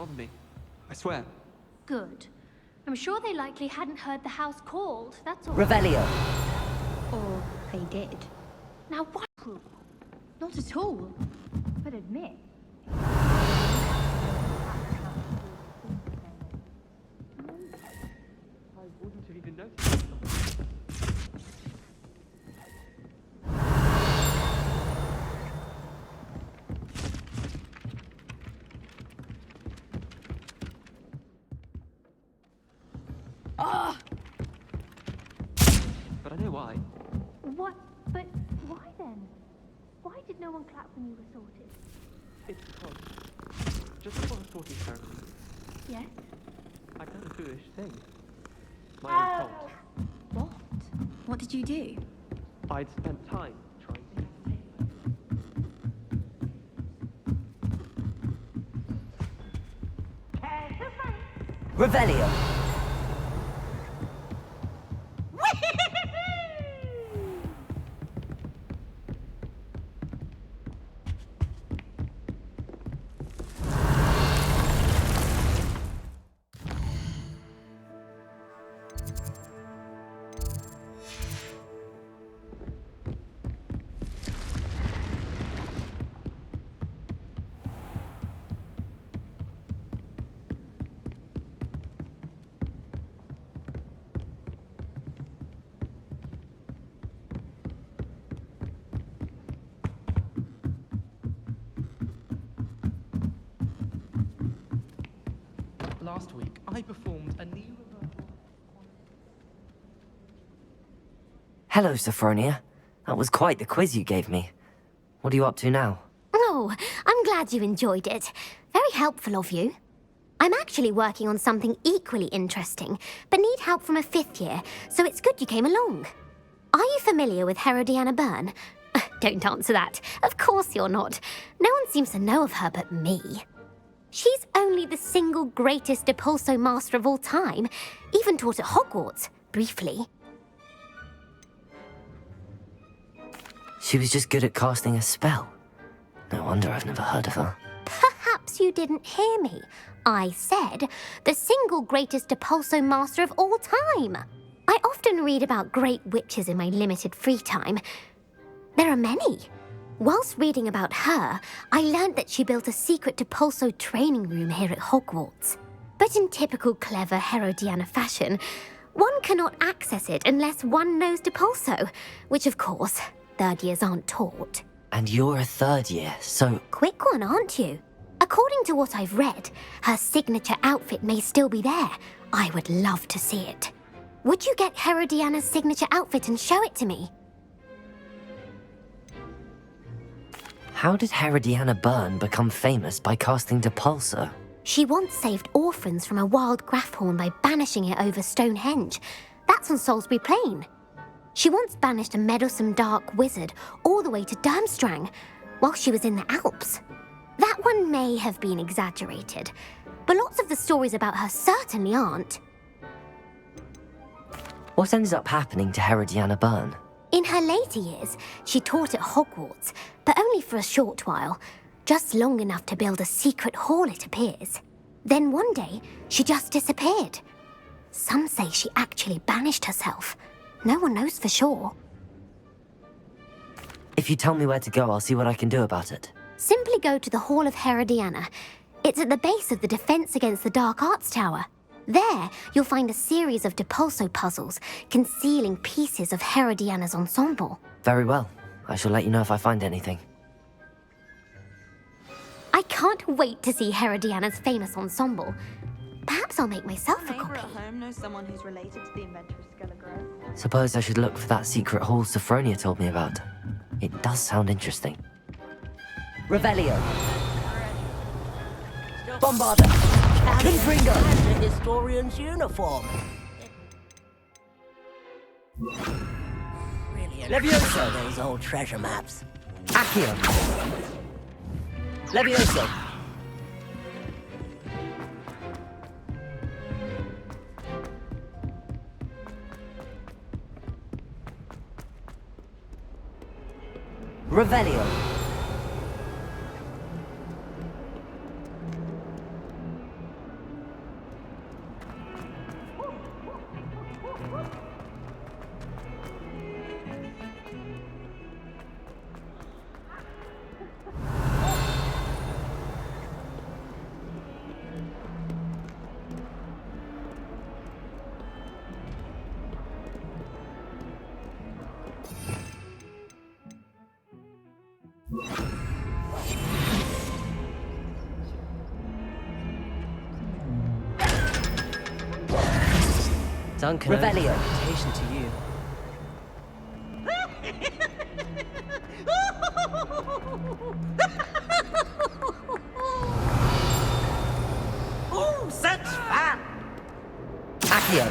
bother me. I swear. Good. I'm sure they likely hadn't heard the house called, that's all. Revelio. Or they did. Now what? Not at all. But admit. I wouldn't have even noticed. But I know why. What? But why then? Why did no one clap when you were sorted? It's because just before the sorting ceremony, Yes? I'd done a foolish thing. My own fault. What? What did you do? I'd spent time trying to... Revelio. Last week, I performed a new reversal. Hello, Sophronia. That was quite the quiz you gave me. What are you up to now? Oh, I'm glad you enjoyed it. Very helpful of you. I'm actually working on something equally interesting, but need help from a 5th year, so it's good you came along. Are you familiar with Herodiana Byrne? Don't answer that. Of course you're not. No one seems to know of her but me. She's only the single greatest Depulso master of all time, even taught at Hogwarts, briefly. She was just good at casting a spell. No wonder I've never heard of her. Perhaps you didn't hear me. I said the single greatest Depulso master of all time. I often read about great witches in my limited free time. There are many. Whilst reading about her, I learned that she built a secret Depulso training room here at Hogwarts. But in typical clever Herodiana fashion, one cannot access it unless one knows Depulso, which of course, 3rd years aren't taught. And you're a 3rd year, so... Quick one, aren't you? According to what I've read, her signature outfit may still be there. I would love to see it. Would you get Herodiana's signature outfit and show it to me? How did Herodiana Byrne become famous by casting Depulso? She once saved orphans from a wild Grafhorn by banishing it over Stonehenge. That's on Salisbury Plain. She once banished a meddlesome dark wizard all the way to Durmstrang while she was in the Alps. That one may have been exaggerated, but lots of the stories about her certainly aren't. What ended up happening to Herodiana Byrne? In her later years, she taught at Hogwarts, but only for a short while, just long enough to build a secret hall, it appears. Then one day, she just disappeared. Some say she actually banished herself. No one knows for sure. If you tell me where to go, I'll see what I can do about it. Simply go to the Hall of Herodiana. It's at the base of the Defense Against the Dark Arts Tower. There, you'll find a series of Depulso puzzles concealing pieces of Herodiana's ensemble. Very well. I shall let you know if I find anything. I can't wait to see Herodiana's famous ensemble. Perhaps I'll make myself a Neighbor copy. at home knows someone who's related to the inventor of Skelegrove. Suppose I should look for that secret hall Sophronia told me about. It does sound interesting. Revelio. Bombarda. Confringo. And the historian's uniform. Really Levioso. those old treasure maps. Accio. Levioso. Revelio. Duncan, Revelio. invitation to you. Oh, such fun! Accio.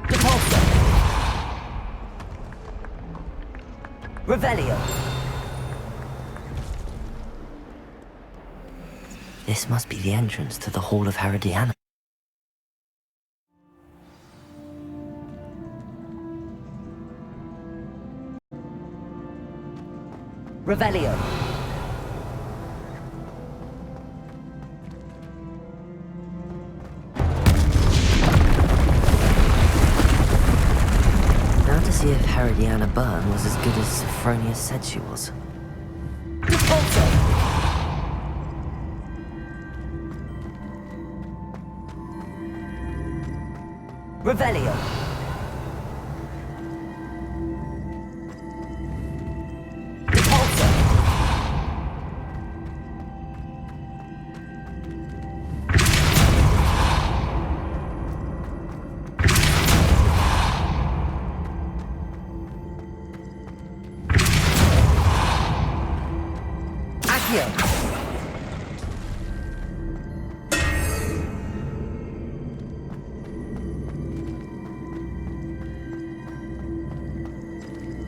Depulso. Revelio. This must be the entrance to the Hall of Herodiana. Revelio. Now to see if Herodiana Byrne was as good as Sophronia said she was. Depulso. Revelio. Depulso. Accio.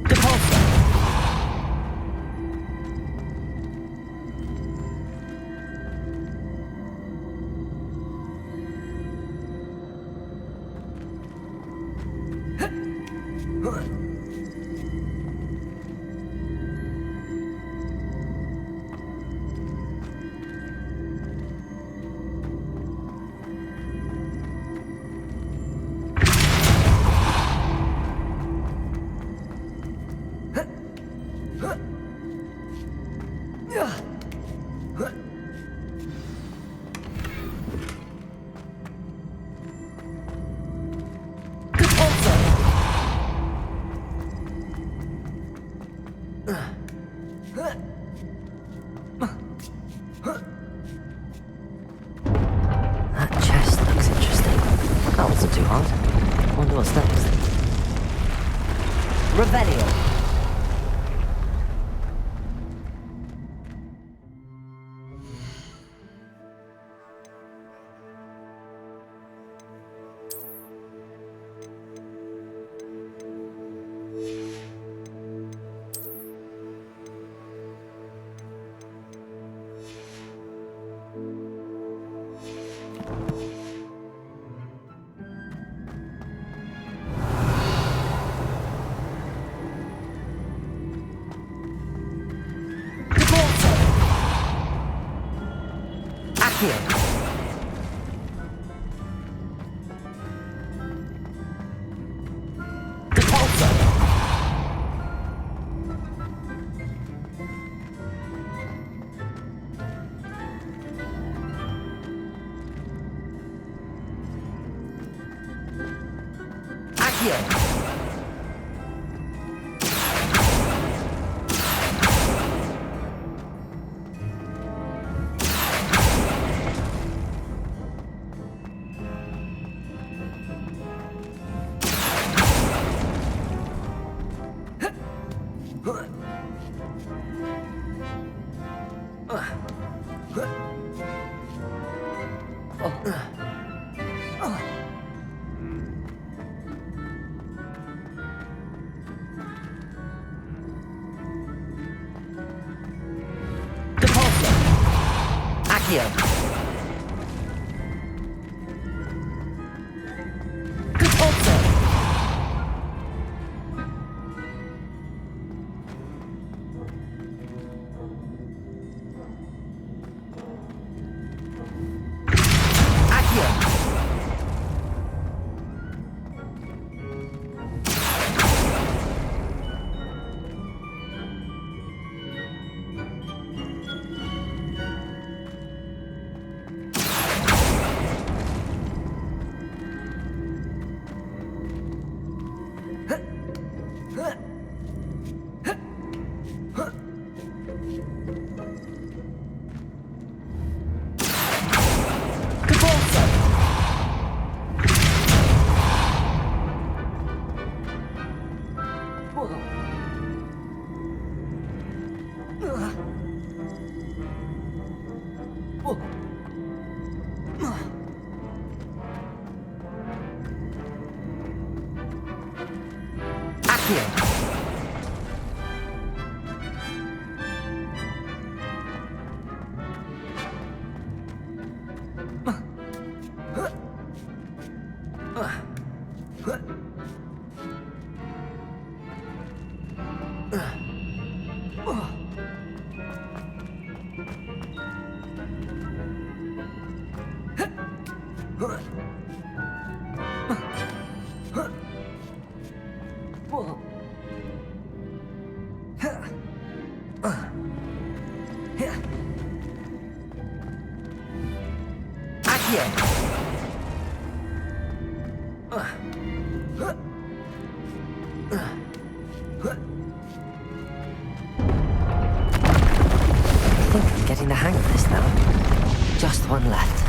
Depulso. Depulso. That chest looks interesting. That wasn't too hard. Wonder what's next. Revelio. Depulso. Accio. Depulso. Accio. Depulso. Accio. Depulso. Accio. Accio. I think I'm getting the hang of this now. Just one left.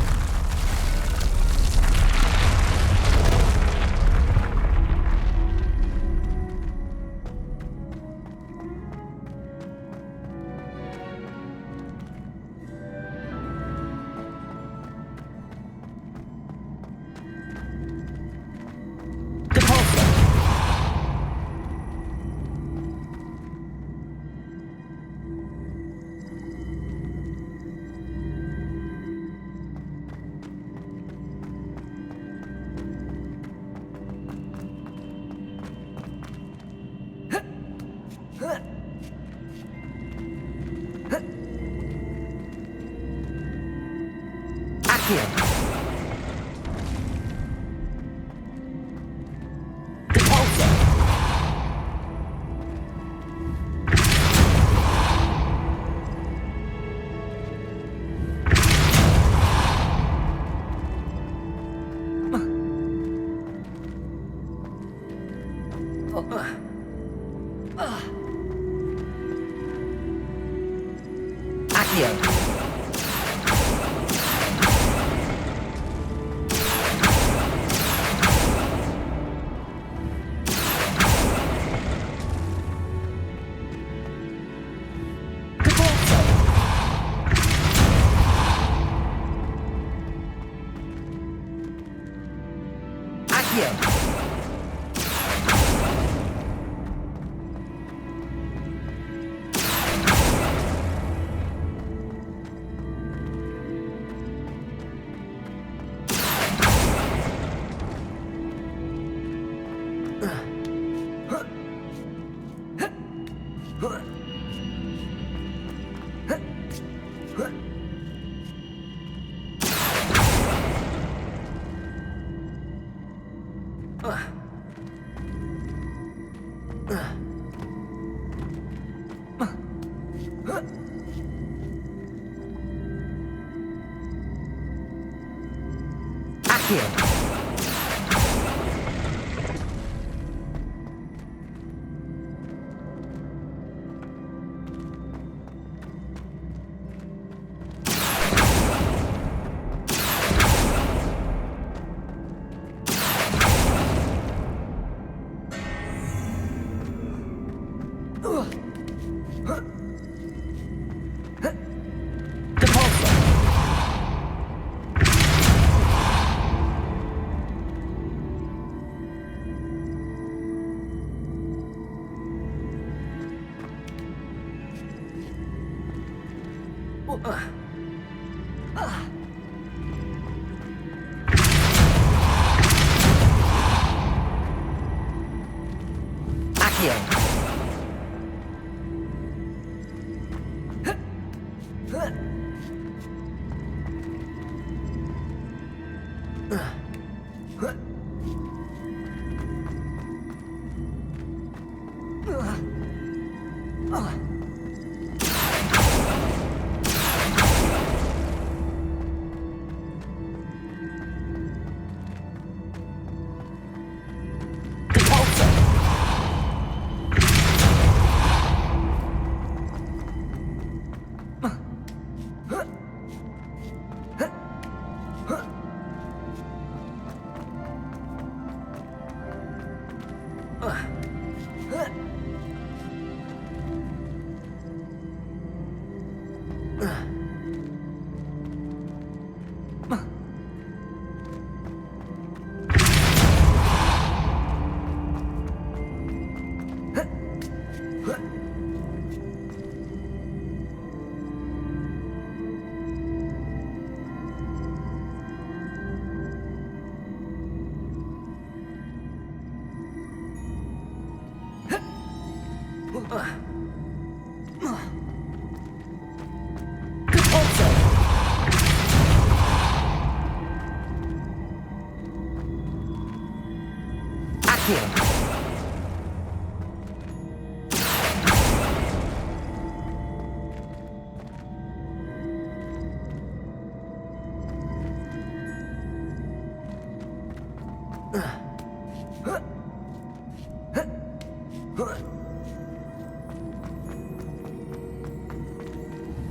Accio.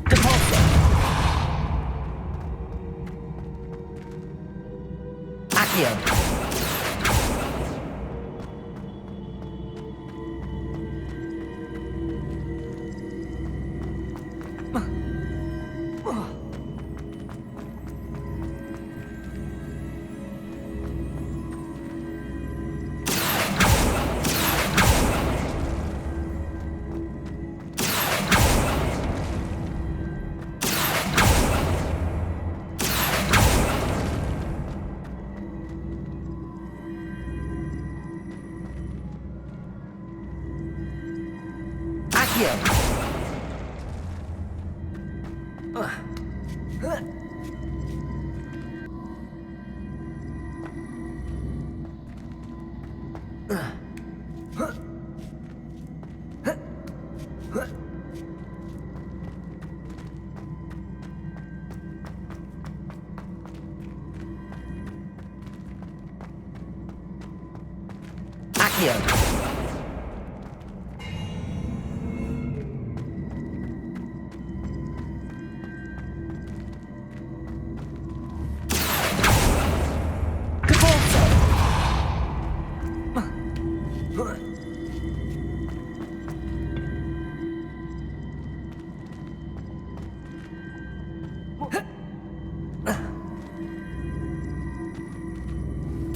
Depulso. Accio. Accio. Accio. Depulso.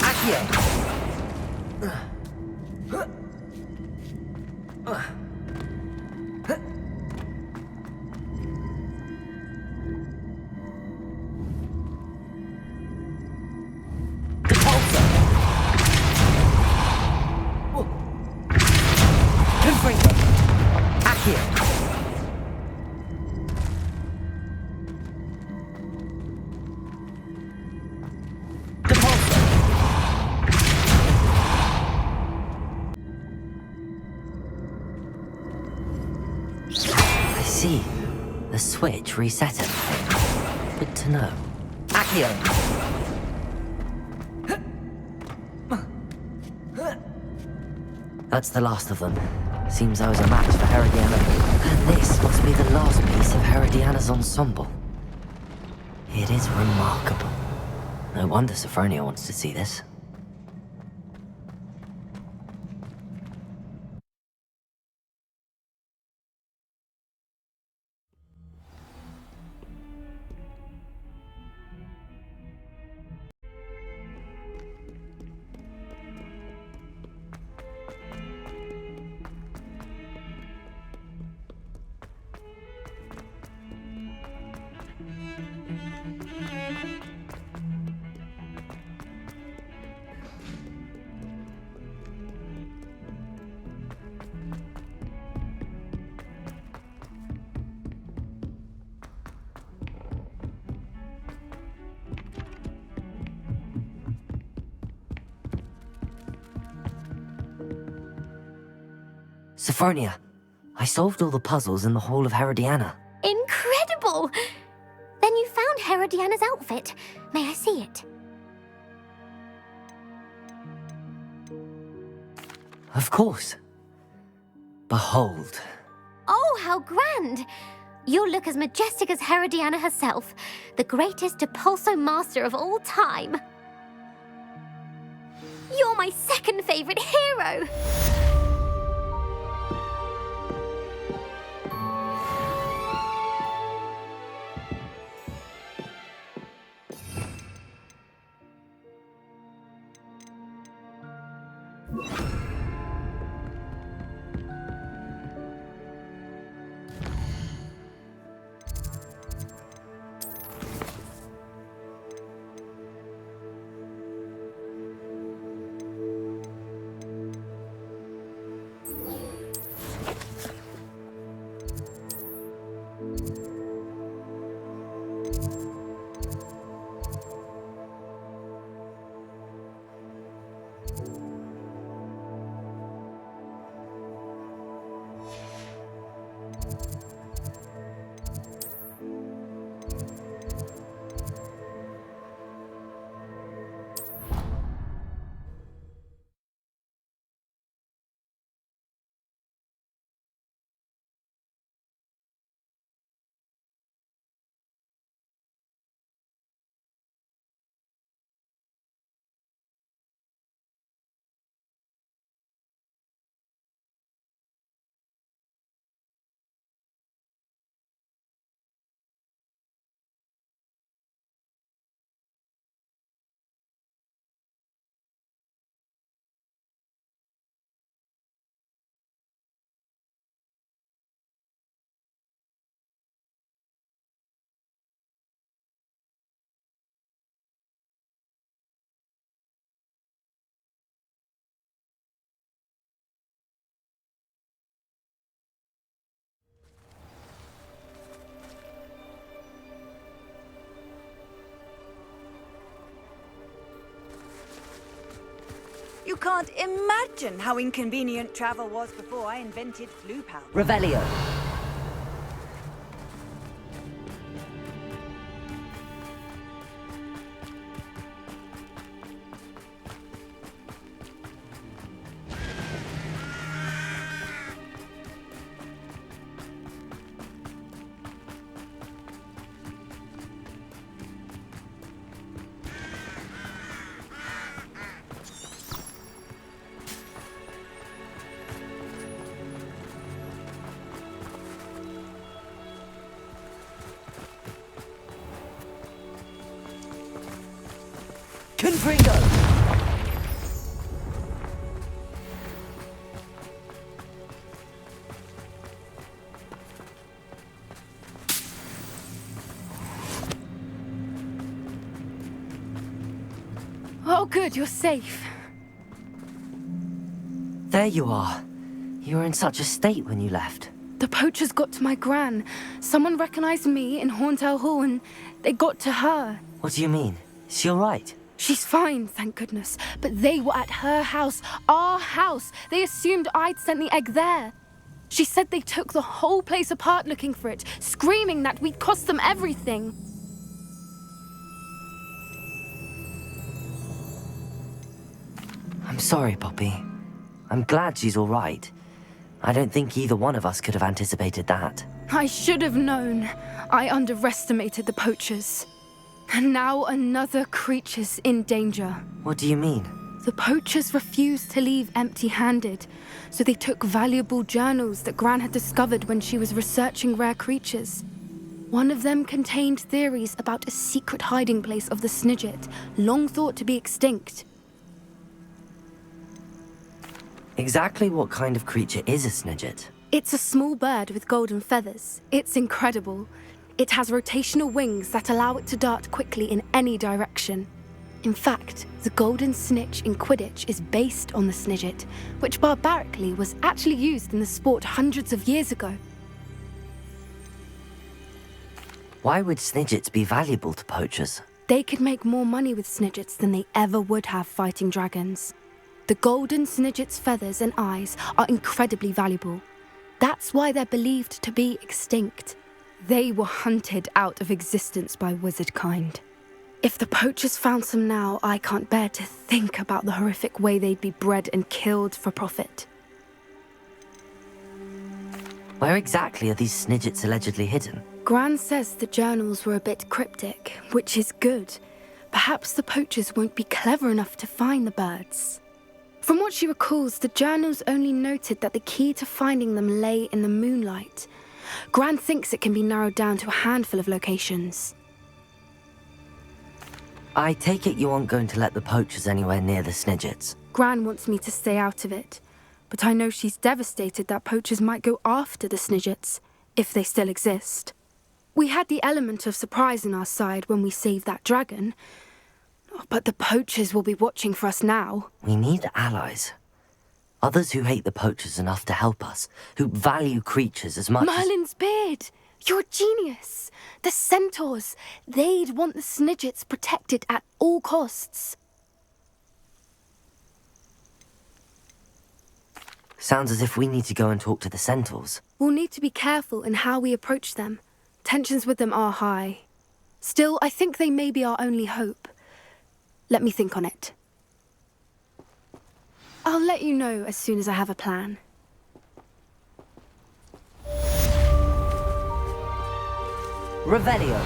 Accio. Depulso. Confringo. Accio. Depulso. I see. The switch reset everything. Good to know. Accio. That's the last of them. Seems I was a match for Herodiana. And this must be the last piece of Herodiana's ensemble. It is remarkable. No wonder Sophronia wants to see this. Sophronia, I solved all the puzzles in the Hall of Herodiana. Incredible! Then you found Herodiana's outfit. May I see it? Of course. Behold. Oh, how grand! You'll look as majestic as Herodiana herself, the greatest Depulso master of all time. You're my second favorite hero! You can't imagine how inconvenient travel was before I invented flu powder. Revelio. Confringo! Oh, good, you're safe. There you are. You were in such a state when you left. The poachers got to my gran. Someone recognized me in Horntail Hall and they got to her. What do you mean? Is she alright? She's fine, thank goodness. But they were at her house, our house. They assumed I'd sent the egg there. She said they took the whole place apart looking for it, screaming that we'd cost them everything. I'm sorry, Poppy. I'm glad she's alright. I don't think either one of us could have anticipated that. I should have known. I underestimated the poachers. And now another creature's in danger. What do you mean? The poachers refused to leave empty-handed, so they took valuable journals that Gran had discovered when she was researching rare creatures. One of them contained theories about a secret hiding place of the Snidget, long thought to be extinct. Exactly what kind of creature is a Snidget? It's a small bird with golden feathers. It's incredible. It has rotational wings that allow it to dart quickly in any direction. In fact, the golden snitch in Quidditch is based on the Snidget, which barbarically was actually used in the sport hundreds of years ago. Why would Snidgets be valuable to poachers? They could make more money with Snidgets than they ever would have fighting dragons. The golden Snidget's feathers and eyes are incredibly valuable. That's why they're believed to be extinct. They were hunted out of existence by wizard kind. If the poachers found some now, I can't bear to think about the horrific way they'd be bred and killed for profit. Where exactly are these Snidgets allegedly hidden? Gran says the journals were a bit cryptic, which is good. Perhaps the poachers won't be clever enough to find the birds. From what she recalls, the journals only noted that the key to finding them lay in the moonlight. Gran thinks it can be narrowed down to a handful of locations. I take it you aren't going to let the poachers anywhere near the Snidgets. Gran wants me to stay out of it, but I know she's devastated that poachers might go after the Snidgets, if they still exist. We had the element of surprise on our side when we saved that dragon, but the poachers will be watching for us now. We need allies. Others who hate the poachers enough to help us, who value creatures as much Merlin's beard! You're a genius! The centaurs! They'd want the Snidgets protected at all costs. Sounds as if we need to go and talk to the centaurs. We'll need to be careful in how we approach them. Tensions with them are high. Still, I think they may be our only hope. Let me think on it. I'll let you know as soon as I have a plan. Revelio.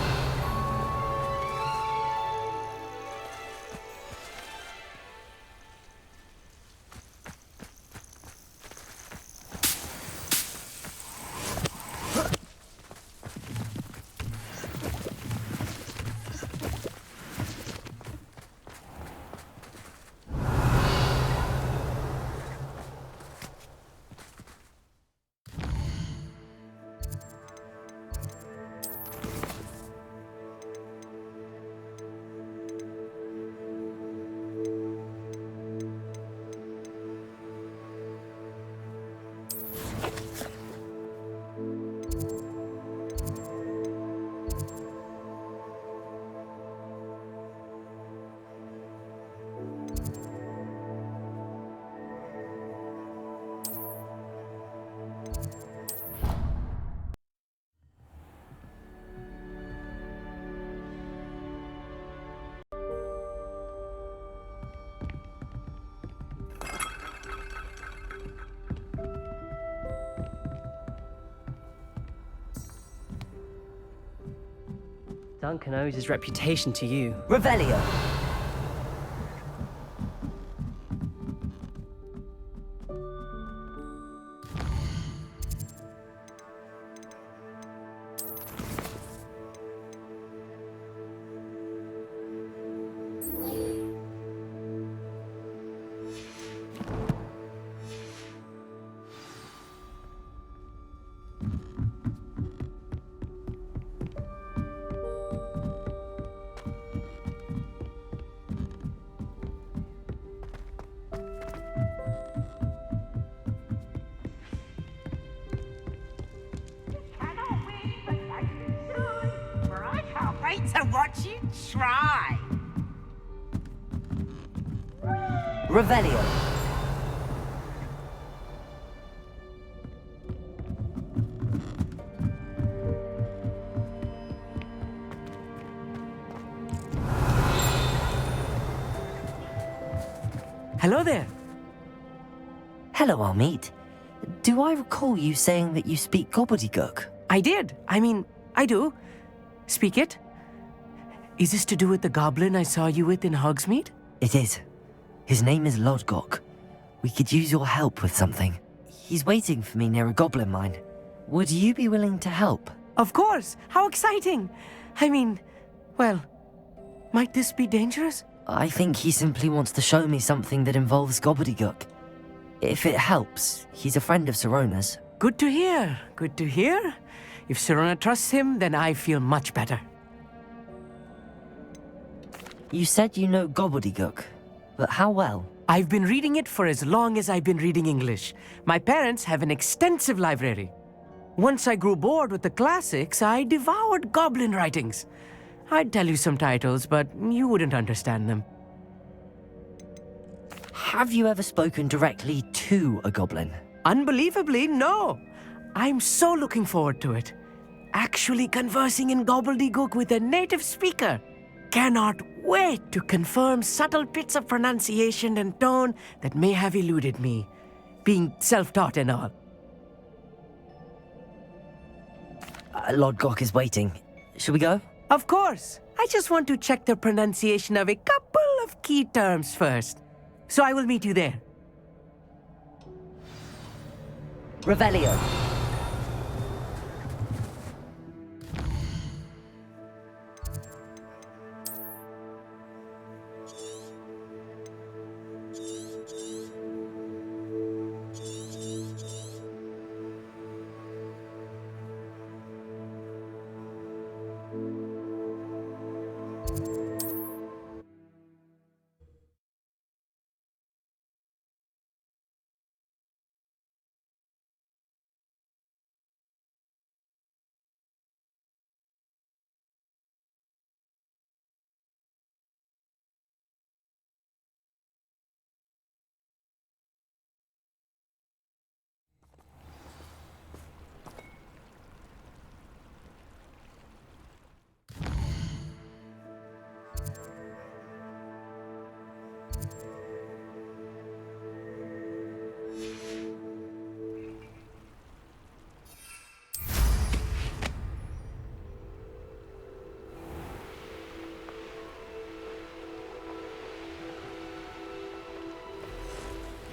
Duncan owes his reputation to you. Revelio. To watch you try. Revelio. Hello there. Hello, Armeet. Do I recall you saying that you speak gobbledygook? I did. I do. Speak it. Is this to do with the goblin I saw you with in Hogsmeade? It is. His name is Lodgok. We could use your help with something. He's waiting for me near a goblin mine. Would you be willing to help? Of course! How exciting! Well, might this be dangerous? I think he simply wants to show me something that involves gobbledygook. If it helps, he's a friend of Sirona's. Good to hear. Good to hear. If Sirona trusts him, then I feel much better. You said you know gobbledygook, but how well? I've been reading it for as long as I've been reading English. My parents have an extensive library. Once I grew bored with the classics, I devoured goblin writings. I'd tell you some titles, but you wouldn't understand them. Have you ever spoken directly to a goblin? Unbelievably, no. I'm so looking forward to it. Actually conversing in gobbledygook with a native speaker. Cannot wait to confirm subtle bits of pronunciation and tone that may have eluded me, being self-taught and all. Lodgok is waiting. Should we go? Of course. I just want to check the pronunciation of a couple of key terms first. So I will meet you there. Revelio.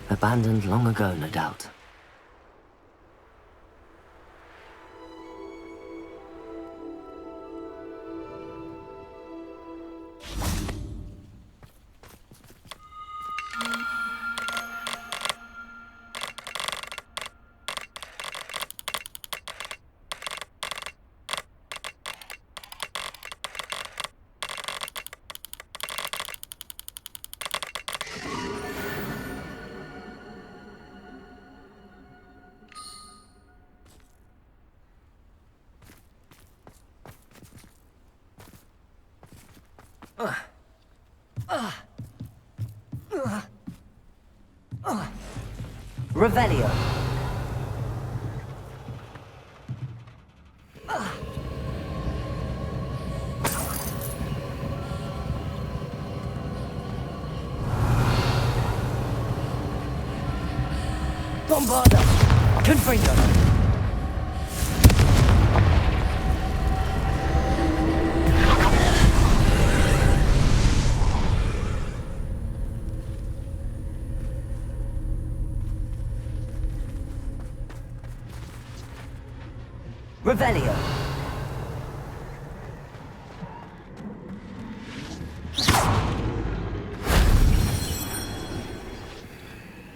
Abandoned long ago, no doubt. Revelio. Bombarda! Confringo! Revelio.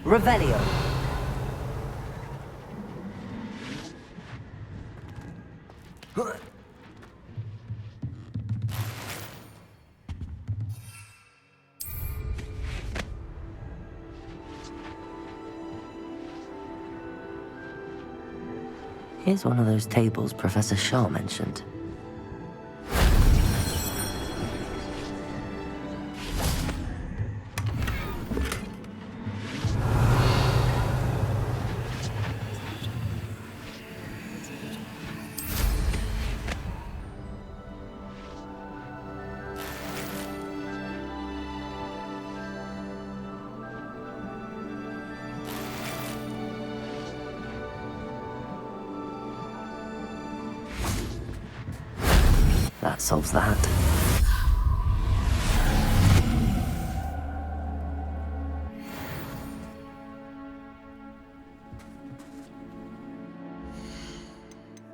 Revelio. Here's one of those tables Professor Shaw mentioned. That solves that.